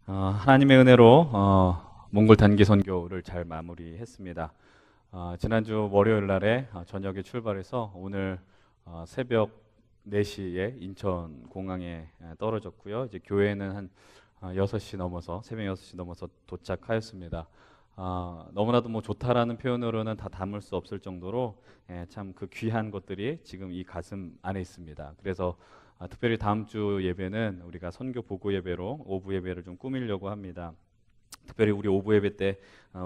하나님의 은혜로 몽골 단기 선교를 잘 마무리했습니다. 지난주 월요일 날에 저녁에 출발해서 오늘 새벽 4시에 인천 공항에 떨어졌고요. 이제 교회는 한 6시 넘어서 새벽 6시 넘어서 도착하였습니다. 너무나도 뭐 좋다라는 표현으로는 다 담을 수 없을 정도로 참 그 귀한 것들이 지금 이 가슴 안에 있습니다. 그래서 특별히 다음 주 예배는 우리가 선교 보고 예배로 오부 예배를 좀 꾸미려고 합니다. 특별히 우리 오부 예배 때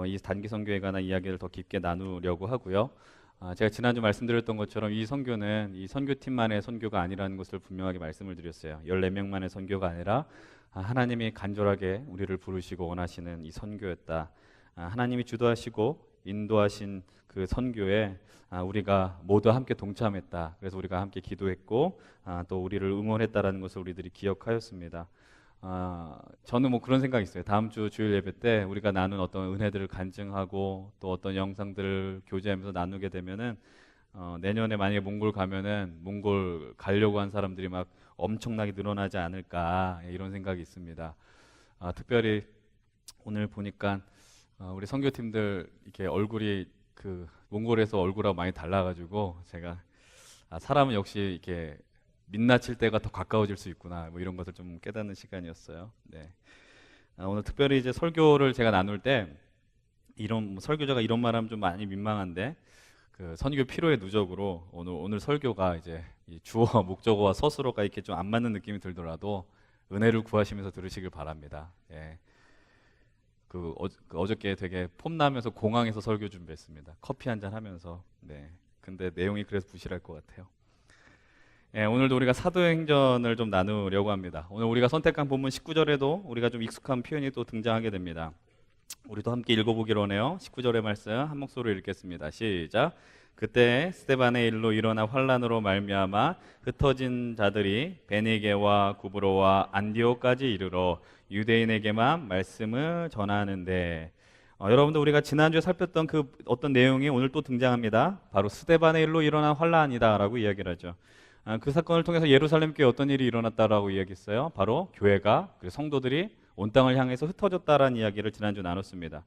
이 단기 선교에 관한 이야기를 더 깊게 나누려고 하고요. 제가 지난주 말씀드렸던 것처럼 이 선교는 이 선교팀만의 선교가 아니라는 것을 분명하게 말씀을 드렸어요. 14명만의 선교가 아니라 하나님이 간절하게 우리를 부르시고 원하시는 이 선교였다. 하나님이 주도하시고 인도하신 그 선교에 우리가 모두 함께 동참했다. 그래서 우리가 함께 기도했고 또 우리를 응원했다라는 것을 우리들이 기억하였습니다. 저는 뭐 그런 생각이 있어요. 다음 주 주일 예배 때 우리가 나눈 어떤 은혜들을 간증하고 또 어떤 영상들을 교제하면서 나누게 되면은 내년에 만약에 몽골 가면은 몽골 가려고 한 사람들이 막 엄청나게 늘어나지 않을까 이런 생각이 있습니다. 특별히 오늘 보니까 우리 선교팀들 이렇게 얼굴이 그 몽골에서 얼굴하고 많이 달라가지고 제가 사람은 역시 이렇게 민낯일 때가 더 가까워질 수 있구나 뭐 이런 것을 좀 깨닫는 시간이었어요. 네. 오늘 특별히 이제 설교를 제가 나눌 때 이런 설교자가 이런 말하면 좀 많이 민망한데 그 선교 필요의 누적으로 오늘 설교가 이제 이 주어 목적어와 서술어가 이렇게 좀 안 맞는 느낌이 들더라도 은혜를 구하시면서 들으시길 바랍니다. 예. 어저께 되게 폼나면서 공항에서 설교 준비했습니다. 커피 한잔 하면서. 네. 근데 내용이 그래서 부실할 것 같아요. 예, 오늘도 우리가 사도행전을 좀 나누려고 합니다. 오늘 우리가 선택한 본문 19절에도 우리가 좀 익숙한 표현이 또 등장하게 됩니다. 우리도 함께 읽어보기로 하네요. 19절의 말씀 한 목소리로 읽겠습니다. 시작. 그때 스데반의 일로 일어나 환란으로 말미암아 흩어진 자들이 베니게와 구브로와 안디오까지 이르러 유대인에게만 말씀을 전하는데 여러분들 우리가 지난주에 살폈던 그 어떤 내용이 오늘 또 등장합니다. 바로 스데반의 일로 일어난 환란이다라고 이야기를 하죠. 그 사건을 통해서 예루살렘 교회에 어떤 일이 일어났다라고 이야기했어요. 바로 교회가 그리고 성도들이 온 땅을 향해서 흩어졌다라는 이야기를 지난주 나눴습니다.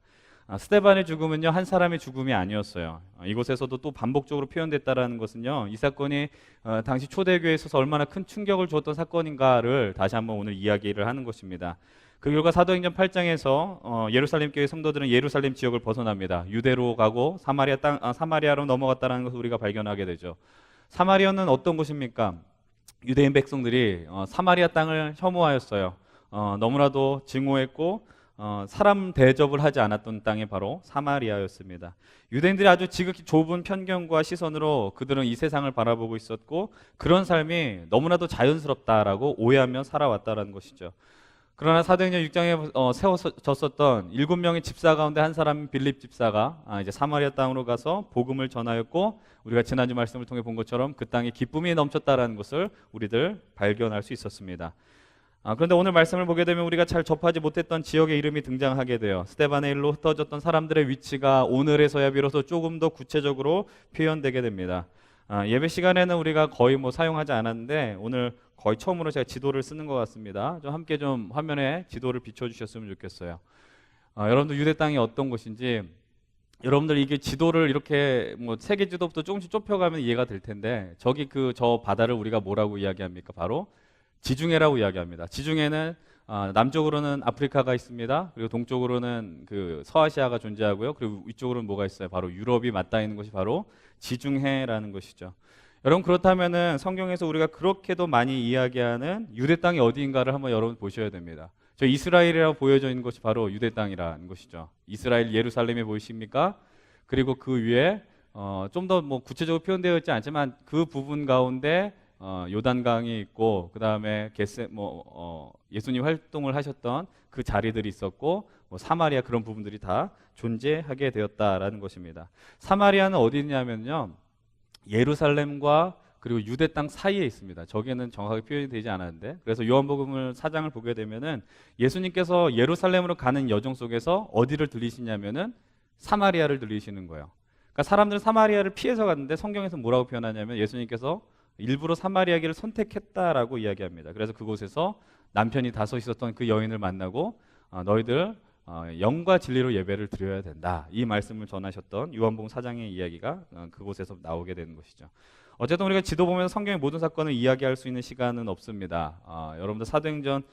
스데반의 죽음은요 한 사람의 죽음이 아니었어요. 이곳에서도 또 반복적으로 표현됐다라는 것은요 이 사건이 당시 초대교회에 있어서 얼마나 큰 충격을 주었던 사건인가를 다시 한번 오늘 이야기를 하는 것입니다. 그 결과 사도행전 8장에서 예루살렘 교회 성도들은 예루살렘 지역을 벗어납니다. 유대로 가고 사마리아로 넘어갔다는 것을 우리가 발견하게 되죠. 사마리아는 어떤 곳입니까? 유대인 백성들이 사마리아 땅을 혐오하였어요. 너무나도 증오했고 사람 대접을 하지 않았던 땅이 바로 사마리아였습니다. 유대인들이 아주 지극히 좁은 편견과 시선으로 그들은 이 세상을 바라보고 있었고 그런 삶이 너무나도 자연스럽다라고 오해하며 살아왔다는 것이죠. 그러나 사도행전 6장에 세워졌었던 7명의 집사 가운데 한 사람 빌립 집사가 이제 사마리아 땅으로 가서 복음을 전하였고 우리가 지난주 말씀을 통해 본 것처럼 그 땅에 기쁨이 넘쳤다라는 것을 우리들 발견할 수 있었습니다. 그런데 오늘 말씀을 보게 되면 우리가 잘 접하지 못했던 지역의 이름이 등장하게 돼요. 스데반의 일로 흩어졌던 사람들의 위치가 오늘에서야 비로소 조금 더 구체적으로 표현되게 됩니다. 예배 시간에는 우리가 거의 사용하지 않았는데 오늘 거의 처음으로 제가 지도를 쓰는 것 같습니다. 좀 함께 좀 화면에 지도를 비춰주셨으면 좋겠어요. 여러분들 유대 땅이 어떤 곳인지 여러분들 이게 지도를 이렇게 세계 지도부터 조금씩 좁혀가면 이해가 될 텐데 저기 저 바다를 우리가 뭐라고 이야기합니까? 바로 지중해라고 이야기합니다. 지중해는 남쪽으로는 아프리카가 있습니다. 그리고 동쪽으로는 그 서아시아가 존재하고요. 그리고 위쪽으로는 뭐가 있어요? 바로 유럽이 맞닿아 있는 것이 바로 지중해라는 것이죠. 여러분 그렇다면은 성경에서 우리가 그렇게도 많이 이야기하는 유대 땅이 어디인가를 한번 여러분 보셔야 됩니다. 저 이스라엘이라고 보여져 있는 것이 바로 유대 땅이라는 것이죠. 이스라엘 예루살렘이 보이십니까? 그리고 그 위에 좀 더 구체적으로 표현되어 있지 않지만 그 부분 가운데 요단강이 있고 그 다음에 예수님 활동을 하셨던 그 자리들이 있었고 사마리아 그런 부분들이 다 존재하게 되었다라는 것입니다. 사마리아는 어디 있냐면요 예루살렘과 그리고 유대 땅 사이에 있습니다. 저기에는 정확하게 표현이 되지 않았는데 그래서 요한복음을 4장을 보게 되면은 예수님께서 예루살렘으로 가는 여정 속에서 어디를 들리시냐면은 사마리아를 들리시는 거예요. 그러니까 사람들은 사마리아를 피해서 갔는데 성경에서 뭐라고 표현하냐면 예수님께서 일부러 사마리아길을 선택했다라고 이야기합니다. 그래서 그곳에서 남편이 다섯 있었던 그 여인을 만나고 너희들 영과 진리로 예배를 드려야 된다. 이 말씀을 전하셨던 요한복음 4장의 이야기가 그곳에서 나오게 되는 것이죠. 어쨌든 우리가 지도 보면서 성경의 모든 사건을 이야기할 수 있는 시간은 없습니다. 여러분들 사도행전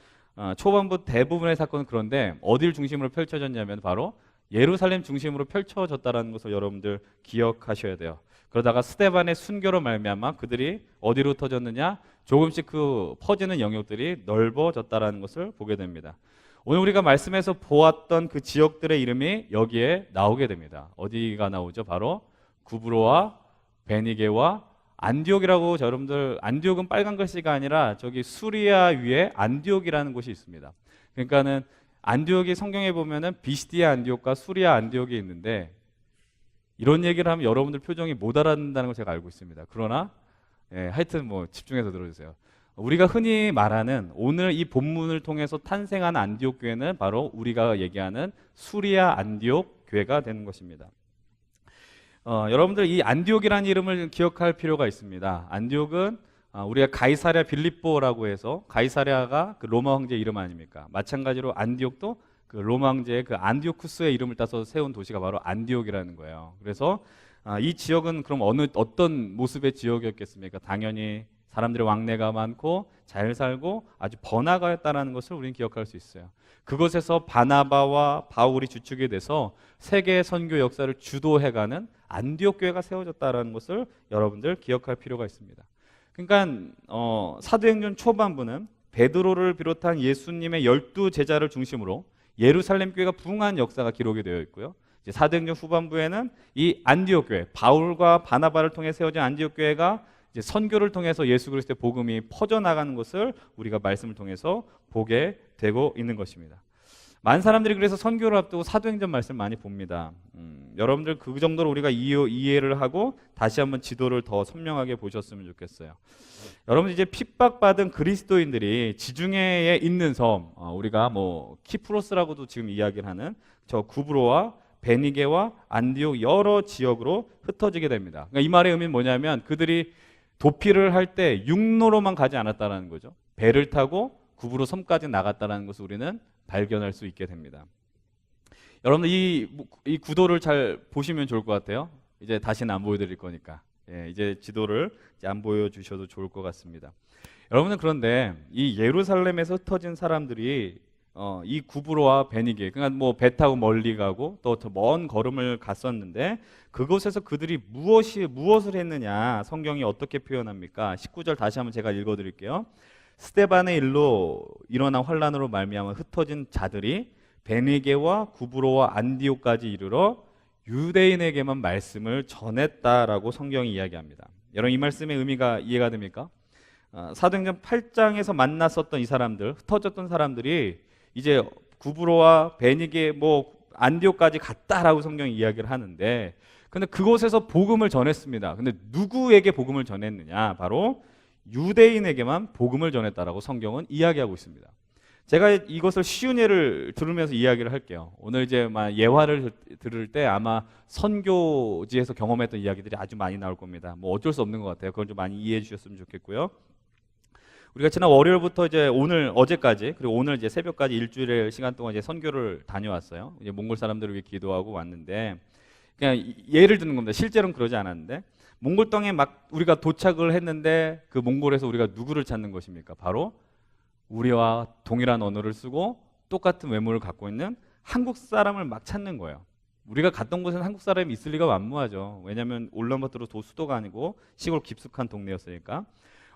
초반부 대부분의 사건은 그런데 어딜 중심으로 펼쳐졌냐면 바로 예루살렘 중심으로 펼쳐졌다는 것을 여러분들 기억하셔야 돼요. 그러다가 스데반의 순교로 말미암아 그들이 어디로 흩어졌느냐? 조금씩 그 퍼지는 영역들이 넓어졌다는 것을 보게 됩니다. 오늘 우리가 말씀에서 보았던 그 지역들의 이름이 여기에 나오게 됩니다. 어디가 나오죠? 바로 구브로와 베니게와 안디옥이라고. 여러분들 안디옥은 빨간 글씨가 아니라 저기 수리아 위에 안디옥이라는 곳이 있습니다. 그러니까는 안디옥이 성경에 보면은 비시디아 안디옥과 수리아 안디옥이 있는데 이런 얘기를 하면 여러분들 표정이 못 알아듣는다는 걸 제가 알고 있습니다. 그러나 하여튼 뭐 집중해서 들어주세요. 우리가 흔히 말하는 오늘 이 본문을 통해서 탄생한 안디옥 교회는 바로 우리가 얘기하는 수리아 안디옥 교회가 되는 것입니다. 여러분들 이 안디옥이라는 이름을 기억할 필요가 있습니다. 안디옥은 우리가 가이사랴 빌립보라고 해서 가이사랴가 그 로마 황제 이름 아닙니까? 마찬가지로 안디옥도 그 로마 황제의 그 안디오쿠스의 이름을 따서 세운 도시가 바로 안디옥이라는 거예요. 그래서 이 지역은 그럼 어떤 모습의 지역이었겠습니까? 당연히 사람들의 왕래가 많고 잘 살고 아주 번화가였다는 것을 우리는 기억할 수 있어요. 그곳에서 바나바와 바울이 주축이 돼서 세계 선교 역사를 주도해가는 안디옥 교회가 세워졌다는 것을 여러분들 기억할 필요가 있습니다. 그러니까 사도행전 초반부는 베드로를 비롯한 예수님의 12제자를 중심으로 예루살렘 교회가 부흥한 역사가 기록이 되어 있고요. 이제 사도행전 후반부에는 이 안디옥 교회, 바울과 바나바를 통해 세워진 안디옥 교회가 이제 선교를 통해서 예수 그리스도의 복음이 퍼져나가는 것을 우리가 말씀을 통해서 보게 되고 있는 것입니다. 많은 사람들이 그래서 선교를 앞두고 사도행전 말씀 많이 봅니다. 여러분들 그 정도로 우리가 이해를 하고 다시 한번 지도를 더 선명하게 보셨으면 좋겠어요. 여러분 이제 핍박받은 그리스도인들이 지중해에 있는 섬, 우리가 뭐 키프로스라고도 지금 이야기를 하는 저 구브로와 베니게와 안디옥 여러 지역으로 흩어지게 됩니다. 그러니까 이 말의 의미는 뭐냐면 그들이 도피를 할 때 육로로만 가지 않았다는 거죠. 배를 타고 구브로 섬까지 나갔다는 것을 우리는 발견할 수 있게 됩니다. 여러분들 이 구도를 잘 보시면 좋을 것 같아요. 이제 다시는 안 보여드릴 거니까 이제 지도를 이제 안 보여주셔도 좋을 것 같습니다. 여러분은 그런데 이 예루살렘에서 흩어진 사람들이 이 구브로와 베니게, 그러니까 뭐 배 타고 멀리 가고 또 더 먼 걸음을 갔었는데 그곳에서 그들이 무엇을 했느냐 성경이 어떻게 표현합니까? 19절 다시 한번 제가 읽어드릴게요. 스데반의 일로 일어난 환란으로 말미암아 흩어진 자들이 베니게와 구브로와 안디옥까지 이르러 유대인에게만 말씀을 전했다라고 성경이 이야기합니다. 여러분 이 말씀의 의미가 이해가 됩니까? 사도행전 8장에서 만났었던 이 사람들, 흩어졌던 사람들이 이제 구브로와 베니게 뭐 안디옥까지 갔다라고 성경이 이야기를 하는데 근데 그곳에서 복음을 전했습니다. 근데 누구에게 복음을 전했느냐? 바로 유대인에게만 복음을 전했다라고 성경은 이야기하고 있습니다. 제가 이것을 쉬운 예를 들으면서 이야기를 할게요. 오늘 이제 예화를 들을 때 아마 선교지에서 경험했던 이야기들이 아주 많이 나올 겁니다. 뭐 어쩔 수 없는 것 같아요. 그걸 좀 많이 이해해 주셨으면 좋겠고요. 우리가 지난 월요일부터 이제 어제까지 그리고 오늘 이제 새벽까지 일주일의 시간 동안 이제 선교를 다녀왔어요. 이제 몽골 사람들을 위해 기도하고 왔는데 그냥 예를 드는 겁니다. 실제로는 그러지 않았는데 몽골 땅에 막 우리가 도착을 했는데 그 몽골에서 우리가 누구를 찾는 것입니까? 바로 우리와 동일한 언어를 쓰고 똑같은 외모를 갖고 있는 한국 사람을 막 찾는 거예요. 우리가 갔던 곳에는 한국 사람이 있을 리가 만무하죠. 왜냐하면 울란바토르 수도가 아니고 시골 깊숙한 동네였으니까.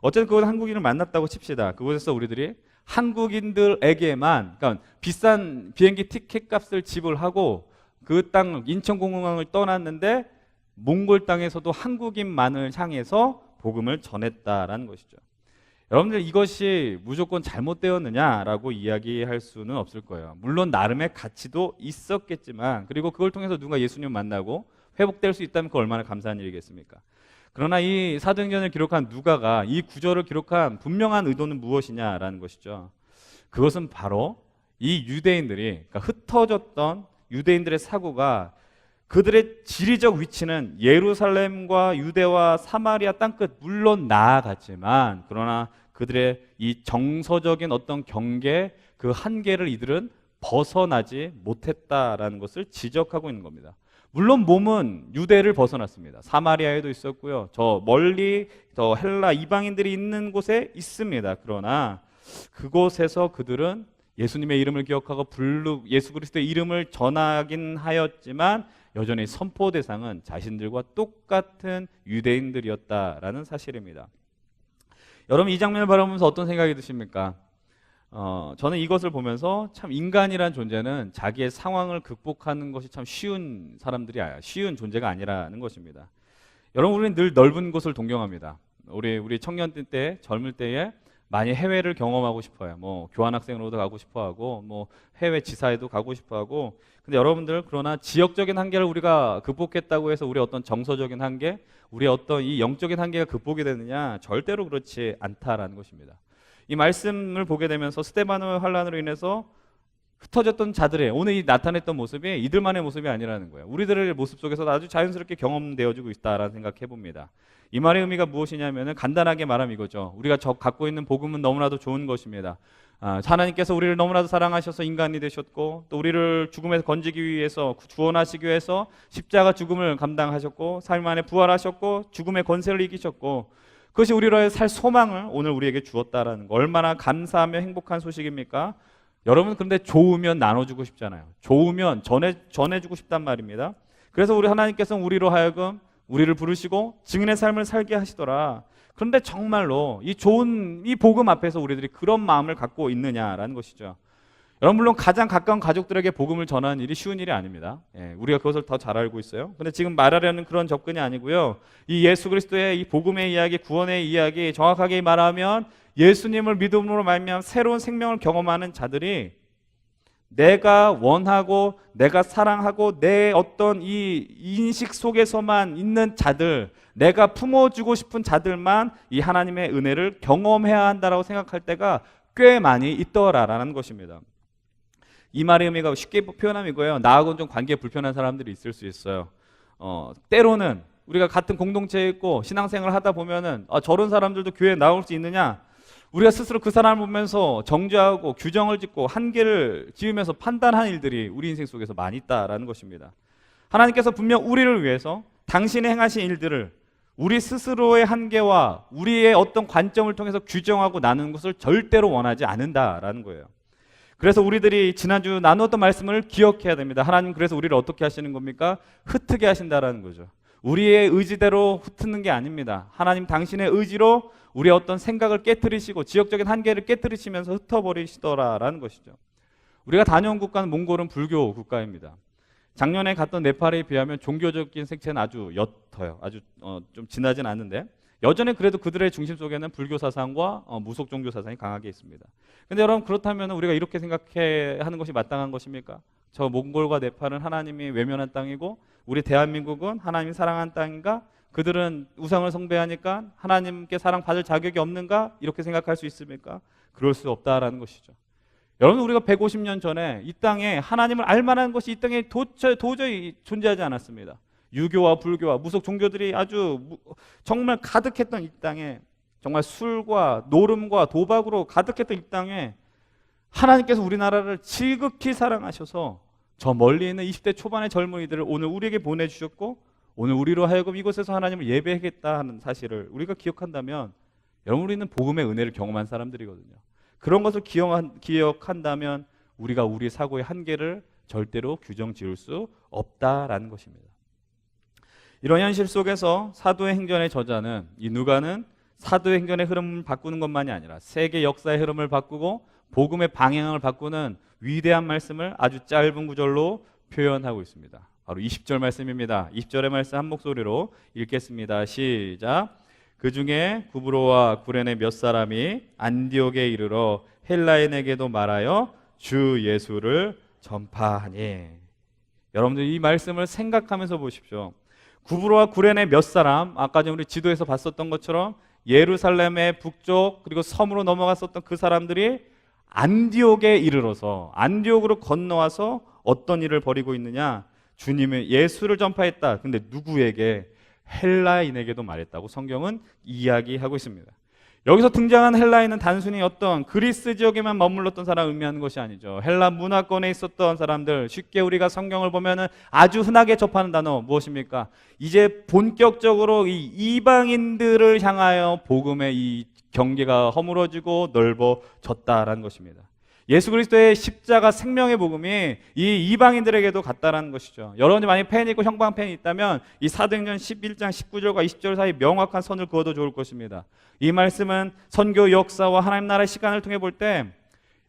어쨌든 그곳 한국인을 만났다고 칩시다. 그곳에서 우리들이 한국인들에게만 그러니까 비싼 비행기 티켓 값을 지불하고 그 땅 인천공항을 떠났는데 몽골 땅에서도 한국인만을 향해서 복음을 전했다라는 것이죠. 여러분들 이것이 무조건 잘못되었느냐라고 이야기할 수는 없을 거예요. 물론 나름의 가치도 있었겠지만 그리고 그걸 통해서 누가 예수님 만나고 회복될 수 있다면 그 얼마나 감사한 일이겠습니까? 그러나 이 사도행전을 기록한 누가가 이 구절을 기록한 분명한 의도는 무엇이냐라는 것이죠. 그것은 바로 이 유대인들이 그러니까 흩어졌던 유대인들의 사고가 그들의 지리적 위치는 예루살렘과 유대와 사마리아 땅끝 물론 나아갔지만 그러나 그들의 이 정서적인 어떤 경계 그 한계를 이들은 벗어나지 못했다라는 것을 지적하고 있는 겁니다. 물론 몸은 유대를 벗어났습니다. 사마리아에도 있었고요. 저 멀리 저 헬라 이방인들이 있는 곳에 있습니다. 그러나 그곳에서 그들은 예수님의 이름을 기억하고 예수 그리스도의 이름을 전하긴 하였지만 여전히 선포 대상은 자신들과 똑같은 유대인들이었다라는 사실입니다. 여러분 이 장면을 바라보면서 어떤 생각이 드십니까? 저는 이것을 보면서 참 인간이란 존재는 자기의 상황을 극복하는 것이 참 쉬운 존재가 아니라는 것입니다. 여러분 우리는 늘 넓은 곳을 동경합니다. 우리 청년 때 젊을 때에 많이 해외를 경험하고 싶어요. 뭐 교환학생으로도 가고 싶어하고 뭐 해외 지사에도 가고 싶어하고. 근데 여러분들 그러나 지역적인 한계를 우리가 극복했다고 해서 우리 어떤 정서적인 한계, 우리 어떤 이 영적인 한계가 극복이 되느냐? 절대로 그렇지 않다라는 것입니다. 이 말씀을 보게 되면서 스데반의 환란으로 인해서 흩어졌던 자들의 오늘 이 나타냈던 모습이 이들만의 모습이 아니라는 거예요. 우리들의 모습 속에서 아주 자연스럽게 경험되어지고 있다라는 생각해 봅니다. 이 말의 의미가 무엇이냐면은 간단하게 말하면 이거죠. 우리가 갖고 있는 복음은 너무나도 좋은 것입니다. 하나님께서 우리를 너무나도 사랑하셔서 인간이 되셨고 또 우리를 죽음에서 건지기 위해서 구원하시기 위해서 십자가 죽음을 감당하셨고 삶 안에 부활하셨고 죽음의 권세를 이기셨고 그것이 우리로 살 소망을 오늘 우리에게 주었다라는 거 얼마나 감사하며 행복한 소식입니까? 여러분 그런데 좋으면 나눠주고 싶잖아요. 좋으면 전해주고 싶단 말입니다. 그래서 우리 하나님께서는 우리로 하여금 우리를 부르시고 증인의 삶을 살게 하시더라. 그런데 정말로 이 좋은 이 복음 앞에서 우리들이 그런 마음을 갖고 있느냐라는 것이죠. 여러분 물론 가장 가까운 가족들에게 복음을 전하는 일이 쉬운 일이 아닙니다. 우리가 그것을 더 잘 알고 있어요. 근데 지금 말하려는 그런 접근이 아니고요. 이 예수 그리스도의 이 복음의 이야기, 구원의 이야기 정확하게 말하면 예수님을 믿음으로 말미암아 새로운 생명을 경험하는 자들이 내가 원하고 내가 사랑하고 내 어떤 이 인식 속에서만 있는 자들, 내가 품어주고 싶은 자들만 이 하나님의 은혜를 경험해야 한다라고 생각할 때가 꽤 많이 있더라라는 것입니다. 이 말의 의미가 쉽게 표현하면 이거예요. 나하고는 좀 관계에 불편한 사람들이 있을 수 있어요. 때로는 우리가 같은 공동체에 있고 신앙생활을 하다 보면은 저런 사람들도 교회에 나올 수 있느냐? 우리가 스스로 그 사람을 보면서 정죄하고 규정을 짓고 한계를 지으면서 판단한 일들이 우리 인생 속에서 많이 있다라는 것입니다. 하나님께서 분명 우리를 위해서 당신이 행하신 일들을 우리 스스로의 한계와 우리의 어떤 관점을 통해서 규정하고 나누는 것을 절대로 원하지 않는다라는 거예요. 그래서 우리들이 지난주 나누었던 말씀을 기억해야 됩니다. 하나님 그래서 우리를 어떻게 하시는 겁니까? 흩트게 하신다라는 거죠. 우리의 의지대로 흩트는 게 아닙니다. 하나님 당신의 의지로 우리의 어떤 생각을 깨트리시고 지역적인 한계를 깨트리시면서 흩어버리시더라라는 것이죠. 우리가 다녀온 국가는 몽골은 불교 국가입니다. 작년에 갔던 네팔에 비하면 종교적인 색채는 아주 옅어요. 아주 좀 진하진 않은데 여전히 그래도 그들의 중심 속에는 불교 사상과 무속 종교 사상이 강하게 있습니다. 근데 여러분 그렇다면 우리가 이렇게 생각해 하는 것이 마땅한 것입니까? 저 몽골과 네팔은 하나님이 외면한 땅이고 우리 대한민국은 하나님이 사랑한 땅인가? 그들은 우상을 숭배하니까 하나님께 사랑받을 자격이 없는가? 이렇게 생각할 수 있습니까? 그럴 수 없다라는 것이죠. 여러분 우리가 150년 전에 이 땅에 하나님을 알만한 것이 이 땅에 도저히 존재하지 않았습니다. 유교와 불교와 무속 종교들이 아주 정말 가득했던 이 땅에 정말 술과 노름과 도박으로 가득했던 이 땅에 하나님께서 우리나라를 지극히 사랑하셔서 저 멀리 있는 20대 초반의 젊은이들을 오늘 우리에게 보내주셨고 오늘 우리로 하여금 이곳에서 하나님을 예배하겠다 하는 사실을 우리가 기억한다면 여러분 우리는 복음의 은혜를 경험한 사람들이거든요. 그런 것을 기억한다면 우리가 우리 사고의 한계를 절대로 규정 지을 수 없다라는 것입니다. 이런 현실 속에서 사도행전의 저자는 이 누가는 사도행전의 흐름을 바꾸는 것만이 아니라 세계 역사의 흐름을 바꾸고 복음의 방향을 바꾸는 위대한 말씀을 아주 짧은 구절로 표현하고 있습니다. 바로 20절 말씀입니다. 20절의 말씀 한 목소리로 읽겠습니다. 시작. 그 중에 구브로와 구레네 몇 사람이 안디옥에 이르러 헬라인에게도 말하여 주 예수를 전파하니. 여러분들 이 말씀을 생각하면서 보십시오. 구브로와 구레네 몇 사람, 아까 전에 우리 지도에서 봤었던 것처럼 예루살렘의 북쪽 그리고 섬으로 넘어갔었던 그 사람들이 안디옥에 이르러서 안디옥으로 건너와서 어떤 일을 벌이고 있느냐? 주님의 예수를 전파했다. 근데 누구에게? 헬라인에게도 말했다고 성경은 이야기하고 있습니다. 여기서 등장한 헬라인은 단순히 어떤 그리스 지역에만 머물렀던 사람을 의미하는 것이 아니죠. 헬라 문화권에 있었던 사람들, 쉽게 우리가 성경을 보면은 아주 흔하게 접하는 단어 무엇입니까? 이제 본격적으로 이 이방인들을 향하여 복음의 이 경계가 허물어지고 넓어졌다라는 것입니다. 예수 그리스도의 십자가 생명의 복음이 이 이방인들에게도 갔다라는 것이죠. 여러분이 만약 펜이 있고 형광펜이 있다면 이 사도행전 11장 19절과 20절 사이 명확한 선을 그어도 좋을 것입니다. 이 말씀은 선교 역사와 하나님 나라의 시간을 통해 볼 때,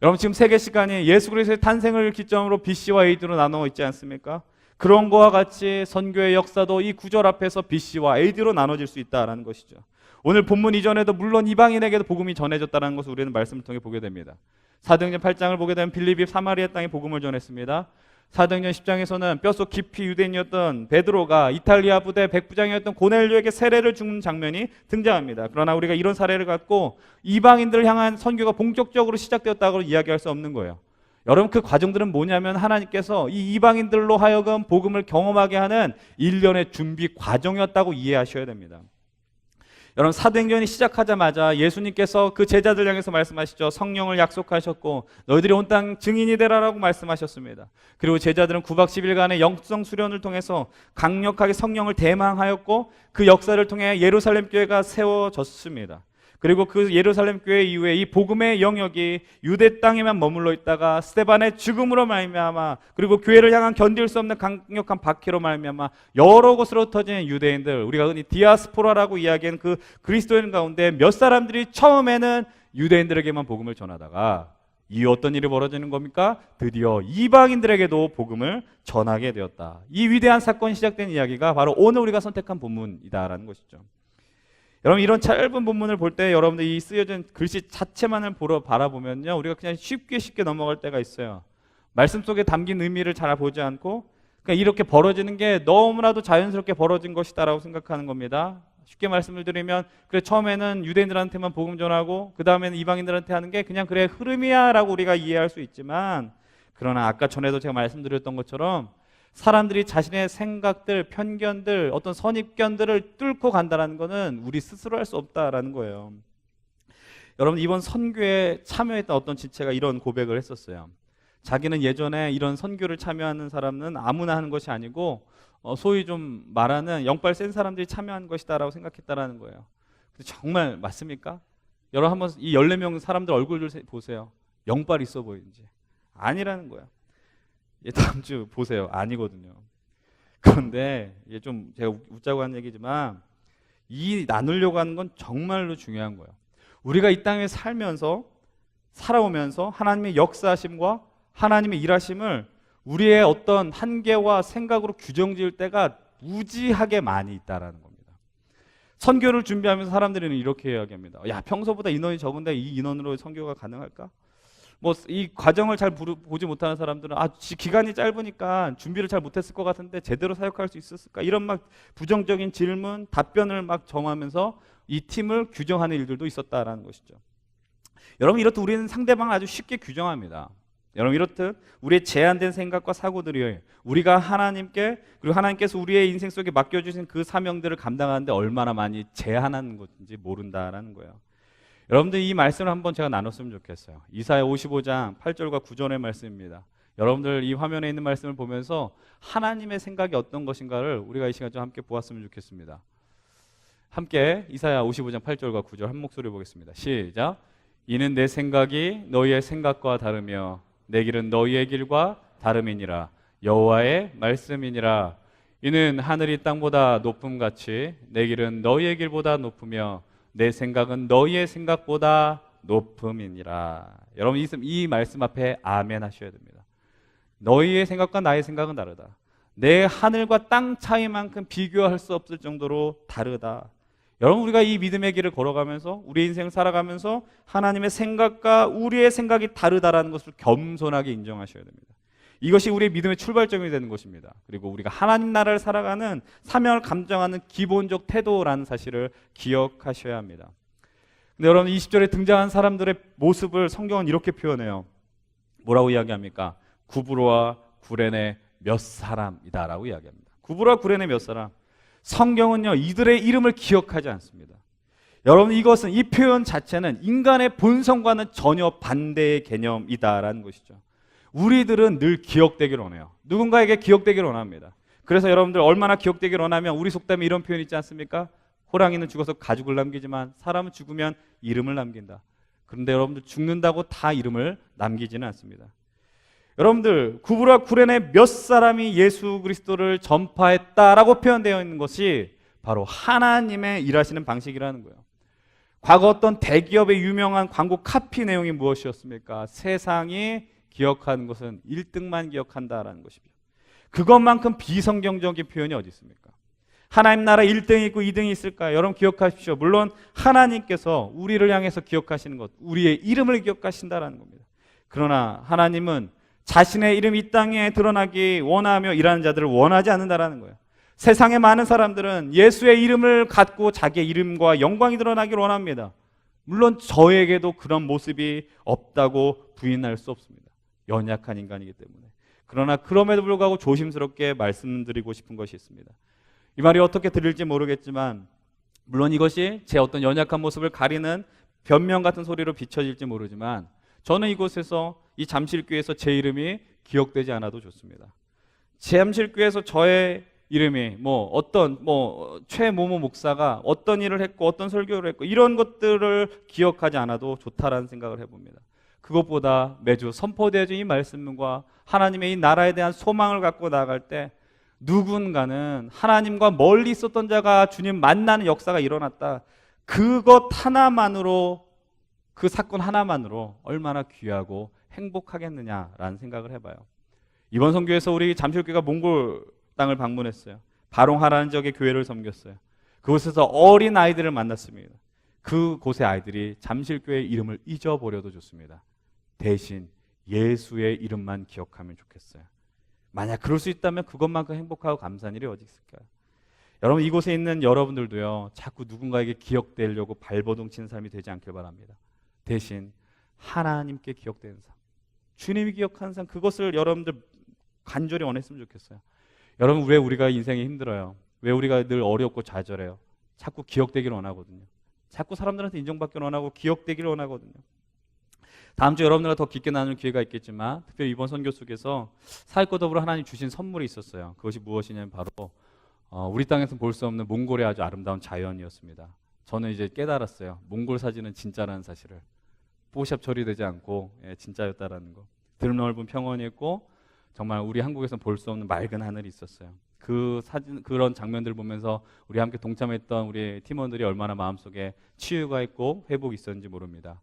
여러분 지금 세계 시간이 예수 그리스도의 탄생을 기점으로 BC와 AD로 나눠 있지 않습니까? 그런 거와 같이 선교의 역사도 이 구절 앞에서 BC와 AD로 나눠질 수 있다라는 것이죠. 오늘 본문 이전에도 물론 이방인에게도 복음이 전해졌다는 것을 우리는 말씀을 통해 보게 됩니다. 사도행전 8장을 보게 되면 빌립이 사마리아 땅에 복음을 전했습니다. 사도행전 10장에서는 뼛속 깊이 유대인이었던 베드로가 이탈리아 부대 백부장이었던 고넬료에게 세례를 준 장면이 등장합니다. 그러나 우리가 이런 사례를 갖고 이방인들을 향한 선교가 본격적으로 시작되었다고 이야기할 수 없는 거예요. 여러분 그 과정들은 뭐냐면 하나님께서 이 이방인들로 하여금 복음을 경험하게 하는 일련의 준비 과정이었다고 이해하셔야 됩니다. 여러분 사도행전이 시작하자마자 예수님께서 그 제자들 향해서 말씀하시죠. 성령을 약속하셨고 너희들이 온 땅 증인이 되라라고 말씀하셨습니다. 그리고 제자들은 9박 10일간의 영성 수련을 통해서 강력하게 성령을 대망하였고 그 역사를 통해 예루살렘 교회가 세워졌습니다. 그리고 그 예루살렘 교회 이후에 이 복음의 영역이 유대 땅에만 머물러 있다가 스데반의 죽음으로 말미암아 그리고 교회를 향한 견딜 수 없는 강력한 박해로 말미암아 여러 곳으로 흩어진 유대인들, 우리가 흔히 디아스포라라고 이야기하는 그 그리스도인 가운데 몇 사람들이 처음에는 유대인들에게만 복음을 전하다가 이 어떤 일이 벌어지는 겁니까? 드디어 이방인들에게도 복음을 전하게 되었다. 이 위대한 사건이 시작된 이야기가 바로 오늘 우리가 선택한 본문이다라는 것이죠. 여러분 이런 짧은 본문을 볼 때 여러분들 이 쓰여진 글씨 자체만을 바라보면요 우리가 그냥 쉽게 넘어갈 때가 있어요. 말씀 속에 담긴 의미를 잘 보지 않고 그러니까 이렇게 벌어지는 게 너무나도 자연스럽게 벌어진 것이다라고 생각하는 겁니다. 쉽게 말씀을 드리면 그래 처음에는 유대인들한테만 복음 전하고 그 다음에는 이방인들한테 하는 게 그냥 그래 흐름이야 라고 우리가 이해할 수 있지만, 그러나 아까 전에도 제가 말씀드렸던 것처럼 사람들이 자신의 생각들, 편견들, 어떤 선입견들을 뚫고 간다는 것은 우리 스스로 할 수 없다라는 거예요. 여러분 이번 선교에 참여했던 어떤 지체가 이런 고백을 했었어요. 자기는 예전에 이런 선교를 참여하는 사람은 아무나 하는 것이 아니고 소위 좀 말하는 영빨 센 사람들이 참여한 것이다라고 생각했다라는 거예요. 정말 맞습니까? 여러분 한번 이 14명 사람들 얼굴을 보세요. 영빨 있어 보이는지. 아니라는 거예요. 다음 주 보세요. 아니거든요. 그런데 이게 좀 제가 웃자고 하는 얘기지만 이 나누려고 하는 건 정말로 중요한 거예요. 우리가 이 땅에 살아오면서 하나님의 역사하심과 하나님의 일하심을 우리의 어떤 한계와 생각으로 규정 지을 때가 무지하게 많이 있다라는 겁니다. 선교를 준비하면서 사람들은 이렇게 이야기합니다. 야, 평소보다 인원이 적은데 이 인원으로 선교가 가능할까? 뭐 이 과정을 잘 보지 못하는 사람들은 기간이 짧으니까 준비를 잘 못했을 것 같은데 제대로 사역할 수 있었을까? 이런 막 부정적인 질문, 답변을 막 정하면서 이 팀을 규정하는 일들도 있었다라는 것이죠. 여러분 이렇듯 우리는 상대방을 아주 쉽게 규정합니다. 여러분 이렇듯 우리의 제한된 생각과 사고들이 우리가 하나님께 그리고 하나님께서 우리의 인생 속에 맡겨주신 그 사명들을 감당하는데 얼마나 많이 제한하는 것인지 모른다라는 거예요. 여러분들 이 말씀을 한번 제가 나눴으면 좋겠어요. 이사야 55장 8절과 9절의 말씀입니다. 여러분들 이 화면에 있는 말씀을 보면서 하나님의 생각이 어떤 것인가를 우리가 이 시간 좀 함께 보았으면 좋겠습니다. 함께 이사야 55장 8절과 9절 한 목소리 보겠습니다. 시작. 이는 내 생각이 너희의 생각과 다르며 내 길은 너희의 길과 다름이니라. 여호와의 말씀이니라. 이는 하늘이 땅보다 높음같이 내 길은 너희의 길보다 높으며 내 생각은 너희의 생각보다 높음이니라. 여러분 이 말씀 앞에 아멘 하셔야 됩니다. 너희의 생각과 나의 생각은 다르다. 내 하늘과 땅 차이만큼 비교할 수 없을 정도로 다르다. 여러분 우리가 이 믿음의 길을 걸어가면서 우리 인생을 살아가면서 하나님의 생각과 우리의 생각이 다르다라는 것을 겸손하게 인정하셔야 됩니다. 이것이 우리의 믿음의 출발점이 되는 것입니다. 그리고 우리가 하나님 나라를 살아가는 사명을 감당하는 기본적 태도라는 사실을 기억하셔야 합니다. 근데 여러분 20절에 등장한 사람들의 모습을 성경은 이렇게 표현해요. 뭐라고 이야기합니까? 구브로와 구레네 몇 사람이다 라고 이야기합니다. 구브로와 구레네 몇 사람. 성경은요 이들의 이름을 기억하지 않습니다. 여러분, 이것은, 이 표현 자체는 인간의 본성과는 전혀 반대의 개념이다라는 것이죠. 우리들은 늘 기억되기를 원해요. 누군가에게 기억되기를 원합니다. 그래서 여러분들 얼마나 기억되기를 원하면 우리 속담에 이런 표현 있지 않습니까? 호랑이는 죽어서 가죽을 남기지만 사람은 죽으면 이름을 남긴다. 그런데 여러분들, 죽는다고 다 이름을 남기지는 않습니다. 여러분들, 구브라 구레네 몇 사람이 예수 그리스도를 전파했다라고 표현되어 있는 것이 바로 하나님의 일하시는 방식이라는 거예요. 과거 어떤 대기업의 유명한 광고 카피 내용이 무엇이었습니까? 세상이 기억하는 것은 1등만 기억한다라는 것이죠. 그것만큼 비성경적인 표현이 어디 있습니까? 하나님 나라 1등이 있고 2등이 있을까요? 여러분 기억하십시오. 물론 하나님께서 우리를 향해서 기억하시는 것, 우리의 이름을 기억하신다라는 겁니다. 그러나 하나님은 자신의 이름이 이 땅에 드러나기 원하며 일하는 자들을 원하지 않는다라는 거예요. 세상의 많은 사람들은 예수의 이름을 갖고 자기의 이름과 영광이 드러나기를 원합니다. 물론 저에게도 그런 모습이 없다고 부인할 수 없습니다. 연약한 인간이기 때문에. 그러나 그럼에도 불구하고 조심스럽게 말씀드리고 싶은 것이 있습니다. 이 말이 어떻게 들릴지 모르겠지만, 물론 이것이 제 어떤 연약한 모습을 가리는 변명 같은 소리로 비춰질지 모르지만, 저는 이곳에서, 이 잠실교회에서 제 이름이 기억되지 않아도 좋습니다. 잠실교회에서 저의 이름이 최모모 목사가 어떤 일을 했고 어떤 설교를 했고 이런 것들을 기억하지 않아도 좋다라는 생각을 해봅니다. 그것보다 매주 선포되어진 이 말씀과 하나님의 이 나라에 대한 소망을 갖고 나아갈 때, 누군가는 하나님과 멀리 있었던 자가 주님 만나는 역사가 일어났다. 그것 하나만으로, 그 사건 하나만으로 얼마나 귀하고 행복하겠느냐라는 생각을 해봐요. 이번 선교에서 우리 잠실교회가 몽골 땅을 방문했어요. 바롱하라는 지역의 교회를 섬겼어요. 그곳에서 어린 아이들을 만났습니다. 그곳의 아이들이 잠실교회의 이름을 잊어버려도 좋습니다. 대신 예수의 이름만 기억하면 좋겠어요. 만약 그럴 수 있다면 그것만큼 행복하고 감사한 일이 어디 있을까요? 여러분, 이곳에 있는 여러분들도요, 자꾸 누군가에게 기억되려고 발버둥 치는 삶이 되지 않길 바랍니다. 대신 하나님께 기억되는 삶, 주님이 기억하는 삶, 그것을 여러분들 간절히 원했으면 좋겠어요. 여러분, 왜 우리가 인생이 힘들어요? 왜 우리가 늘 어렵고 좌절해요? 자꾸 기억되기를 원하거든요. 자꾸 사람들한테 인정받기를 원하고 기억되기를 원하거든요. 다음 주 여러분들과 더 깊게 나눌 기회가 있겠지만, 특별히 이번 선교 속에서 사역과 더불어 하나님 주신 선물이 있었어요. 그것이 무엇이냐면 바로 우리 땅에서 볼 수 없는 몽골의 아주 아름다운 자연이었습니다. 저는 이제 깨달았어요. 몽골 사진은 진짜라는 사실을. 포샵 처리되지 않고 진짜였다라는 거. 드넓은 평원이었고 정말 우리 한국에서는 볼 수 없는 맑은 하늘이 있었어요. 그 사진, 그런 장면들을 보면서 우리 함께 동참했던 우리 팀원들이 얼마나 마음속에 치유가 있고 회복이 있었는지 모릅니다.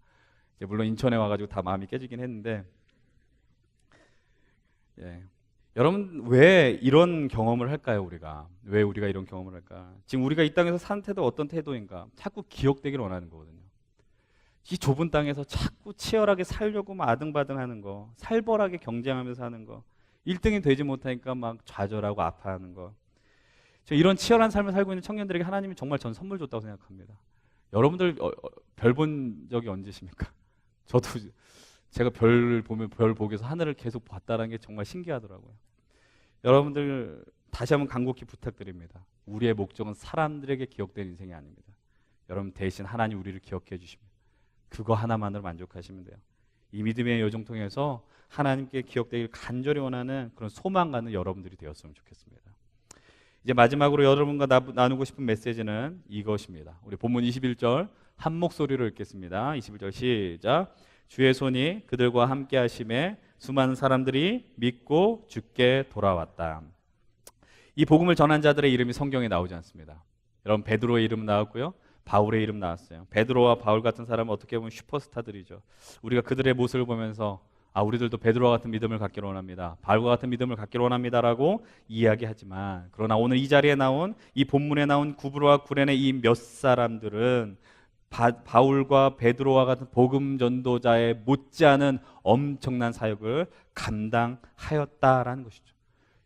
물론 인천에 와가지고 다 마음이 깨지긴 했는데, 여러분, 왜 이런 경험을 할까요? 왜 우리가 이런 경험을 할까? 지금 우리가 이 땅에서 사는 태도 어떤 태도인가? 자꾸 기억되기를 원하는 거거든요. 이 좁은 땅에서 자꾸 치열하게 살려고 막 아등바등하는 거, 살벌하게 경쟁하면서 하는 거, 1등이 되지 못하니까 막 좌절하고 아파하는 거. 이런 치열한 삶을 살고 있는 청년들에게 하나님이 정말 전 선물 줬다고 생각합니다. 여러분들 별 본 적이 언제십니까? 저도 제가 별 보기 위해서 하늘을 계속 봤다는 게 정말 신기하더라고요. 여러분들 다시 한번 간곡히 부탁드립니다. 우리의 목적은 사람들에게 기억되는 인생이 아닙니다. 여러분, 대신 하나님 우리를 기억해 주십니다. 그거 하나만으로 만족하시면 돼요. 이 믿음의 여정 통해서 하나님께 기억되길 간절히 원하는 그런 소망 갖는 여러분들이 되었으면 좋겠습니다. 이제 마지막으로 여러분과 나누고 싶은 메시지는 이것입니다. 우리 본문 21절 한 목소리로 읽겠습니다. 21절 시작. 주의 손이 그들과 함께 하심에 수많은 사람들이 믿고 주께 돌아왔다. 이 복음을 전한 자들의 이름이 성경에 나오지 않습니다. 여러분, 베드로의 이름 나왔고요, 바울의 이름 나왔어요. 베드로와 바울 같은 사람은 어떻게 보면 슈퍼스타들이죠. 우리가 그들의 모습을 보면서 우리들도 베드로와 같은 믿음을 갖기를 원합니다, 바울과 같은 믿음을 갖기를 원합니다라고 이야기하지만, 그러나 오늘 이 자리에 나온, 이 본문에 나온 구브로와 구레네 이 몇 사람들은 바울과 베드로와 같은 복음 전도자의 못지않은 엄청난 사역을 감당하였다라는 것이죠.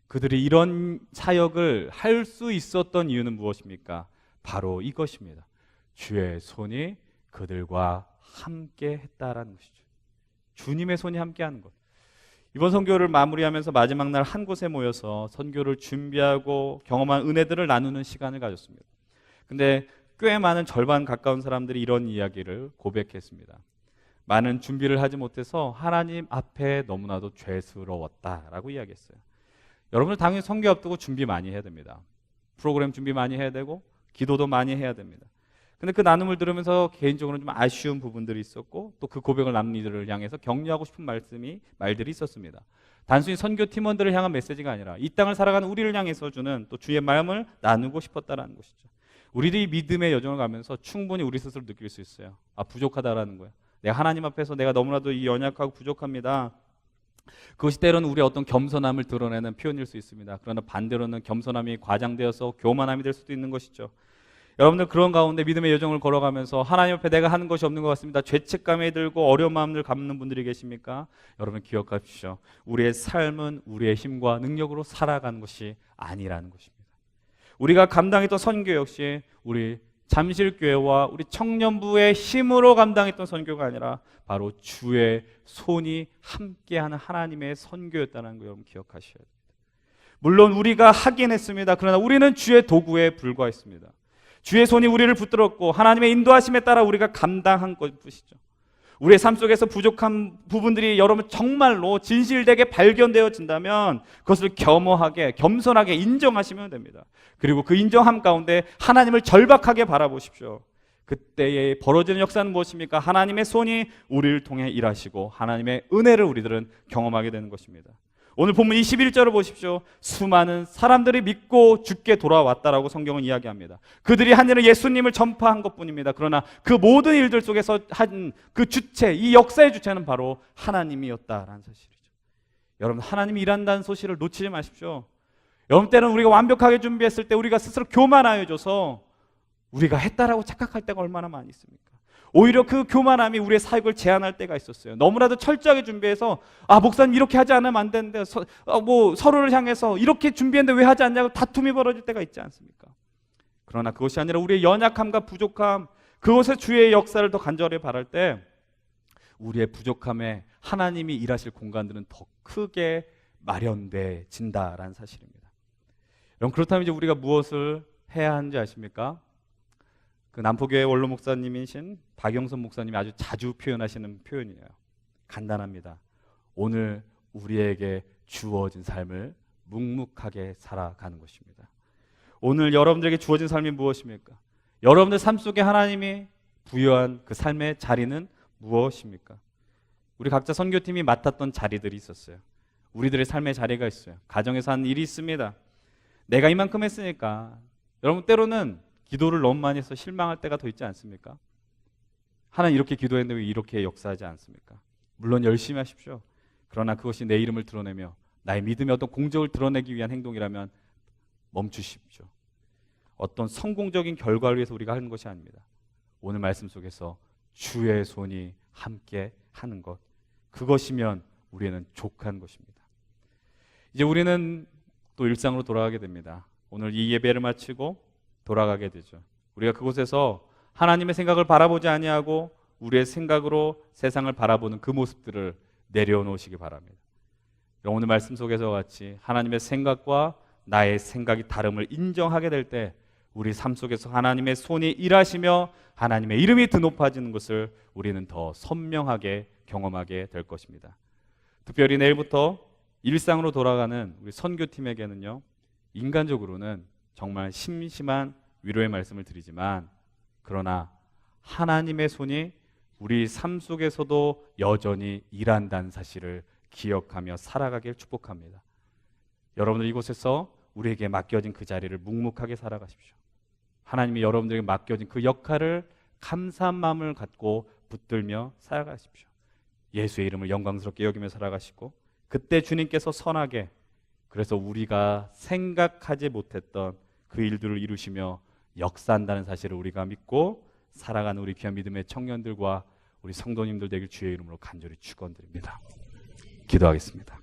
그들이 이런 사역을 할 수 있었던 이유는 무엇입니까? 바로 이것입니다. 주의 손이 그들과 함께 했다라는 것이죠. 주님의 손이 함께하는 것. 이번 선교를 마무리하면서 마지막 날 한 곳에 모여서 선교를 준비하고 경험한 은혜들을 나누는 시간을 가졌습니다. 근데 꽤 많은 절반 가까운 사람들이 이런 이야기를 고백했습니다. 많은 준비를 하지 못해서 하나님 앞에 너무나도 죄스러웠다라고 이야기했어요. 여러분들 당연히 선교 앞두고 준비 많이 해야 됩니다. 프로그램 준비 많이 해야 되고 기도도 많이 해야 됩니다. 근데 그 나눔을 들으면서 개인적으로 좀 아쉬운 부분들이 있었고, 또 그 고백을 남은 이들을 향해서 격려하고 싶은 말들이 있었습니다. 단순히 선교 팀원들을 향한 메시지가 아니라 이 땅을 살아가는 우리를 향해서 주는 또 주의 마음을 나누고 싶었다라는 것이죠. 우리들이 믿음의 여정을 가면서 충분히 우리 스스로 느낄 수 있어요. 아, 부족하다라는 거예요. 내가 하나님 앞에서 내가 너무나도 연약하고 부족합니다. 그것이 때로는 우리의 어떤 겸손함을 드러내는 표현일 수 있습니다. 그러나 반대로는 겸손함이 과장되어서 교만함이 될 수도 있는 것이죠. 여러분들 그런 가운데 믿음의 여정을 걸어가면서 하나님 앞에 내가 하는 것이 없는 것 같습니다. 죄책감이 들고 어려운 마음을 갖는 분들이 계십니까? 여러분 기억하십시오. 우리의 삶은 우리의 힘과 능력으로 살아가는 것이 아니라는 것입니다. 우리가 감당했던 선교 역시 우리 잠실교회와 우리 청년부의 힘으로 감당했던 선교가 아니라 바로 주의 손이 함께하는 하나님의 선교였다는 거 여러분 기억하셔야 됩니다. 물론 우리가 하긴 했습니다. 그러나 우리는 주의 도구에 불과했습니다. 주의 손이 우리를 붙들었고 하나님의 인도하심에 따라 우리가 감당한 것뿐이죠. 우리의 삶 속에서 부족한 부분들이 여러분 정말로 진실되게 발견되어진다면 그것을 겸허하게 겸손하게 인정하시면 됩니다. 그리고 그 인정함 가운데 하나님을 절박하게 바라보십시오. 그때에 벌어지는 역사는 무엇입니까? 하나님의 손이 우리를 통해 일하시고 하나님의 은혜를 우리들은 경험하게 되는 것입니다. 오늘 본문 21절을 보십시오. 수많은 사람들이 믿고 주께 돌아왔다라고 성경은 이야기합니다. 그들이 한 일은 예수님을 전파한 것뿐입니다. 그러나 그 모든 일들 속에서 한 그 주체, 이 역사의 주체는 바로 하나님이었다라는 사실이죠. 여러분, 하나님이 일한다는 소식을 놓치지 마십시오. 여러분, 때는 우리가 완벽하게 준비했을 때 우리가 스스로 교만하여져서 우리가 했다라고 착각할 때가 얼마나 많이 있습니까? 오히려 그 교만함이 우리의 사역을 제한할 때가 있었어요. 너무나도 철저하게 준비해서 목사님 이렇게 하지 않으면 안 되는데 서로를 향해서 이렇게 준비했는데 왜 하지 않냐고 다툼이 벌어질 때가 있지 않습니까? 그러나 그것이 아니라 우리의 연약함과 부족함, 그것에 주의 역사를 더 간절히 바랄 때 우리의 부족함에 하나님이 일하실 공간들은 더 크게 마련돼진다라는 사실입니다. 여러분, 그렇다면 이제 우리가 무엇을 해야 하는지 아십니까? 그 남포교회 원로 목사님이신 박영선 목사님이 아주 자주 표현하시는 표현이에요. 간단합니다. 오늘 우리에게 주어진 삶을 묵묵하게 살아가는 것입니다. 오늘 여러분들에게 주어진 삶이 무엇입니까? 여러분들 삶 속에 하나님이 부여한 그 삶의 자리는 무엇입니까? 우리 각자 선교팀이 맡았던 자리들이 있었어요. 우리들의 삶의 자리가 있어요. 가정에서 하는 일이 있습니다. 내가 이만큼 했으니까. 여러분, 때로는 기도를 너무 많이 해서 실망할 때가 더 있지 않습니까? 하나님 이렇게 기도했는데 왜 이렇게 역사하지 않습니까? 물론 열심히 하십시오. 그러나 그것이 내 이름을 드러내며 나의 믿음의 어떤 공적을 드러내기 위한 행동이라면 멈추십시오. 어떤 성공적인 결과를 위해서 우리가 하는 것이 아닙니다. 오늘 말씀 속에서 주의 손이 함께 하는 것, 그것이면 우리는 족한 것입니다. 이제 우리는 또 일상으로 돌아가게 됩니다. 오늘 이 예배를 마치고 돌아가게 되죠. 우리가 그곳에서 하나님의 생각을 바라보지 아니하고 우리의 생각으로 세상을 바라보는 그 모습들을 내려놓으시기 바랍니다. 오늘 말씀 속에서 같이 하나님의 생각과 나의 생각이 다름을 인정하게 될 때 우리 삶 속에서 하나님의 손이 일하시며 하나님의 이름이 드높아지는 것을 우리는 더 선명하게 경험하게 될 것입니다. 특별히 내일부터 일상으로 돌아가는 우리 선교팀에게는요, 인간적으로는 정말 심심한 위로의 말씀을 드리지만, 그러나 하나님의 손이 우리 삶 속에서도 여전히 일한다는 사실을 기억하며 살아가길 축복합니다. 여러분들 이곳에서 우리에게 맡겨진 그 자리를 묵묵하게 살아가십시오. 하나님이 여러분들에게 맡겨진 그 역할을 감사한 마음을 갖고 붙들며 살아가십시오. 예수의 이름을 영광스럽게 여기며 살아가시고, 그때 주님께서 선하게, 그래서 우리가 생각하지 못했던 그 일들을 이루시며 역사한다는 사실을 우리가 믿고 살아가는 우리 귀한 믿음의 청년들과 우리 성도님들 되길 주의 이름으로 간절히 축원드립니다. 기도하겠습니다.